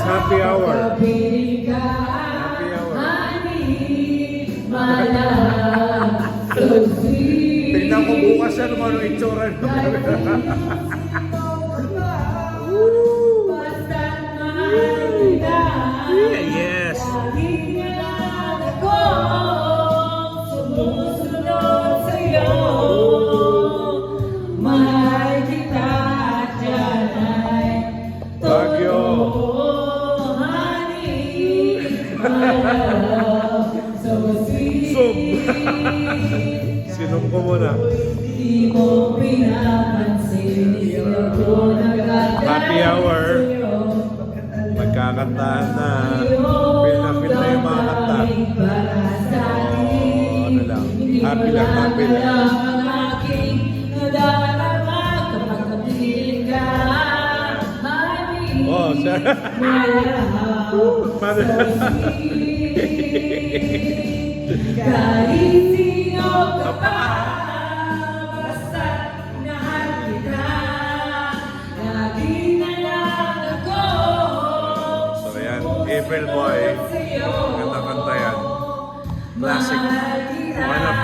happy hour. Happy hour. Tingnan ko bukas yan kung ano itsura nyo. Yes. Bagyo. Sub. Sinom ko muna. Happy hour. Magkakantahan na. Feel na yung mga kanta. Ano lang. Happy lang, happy lang. Oh, sir. So yan, April Boy. Ganda kanta yan. Classic. One of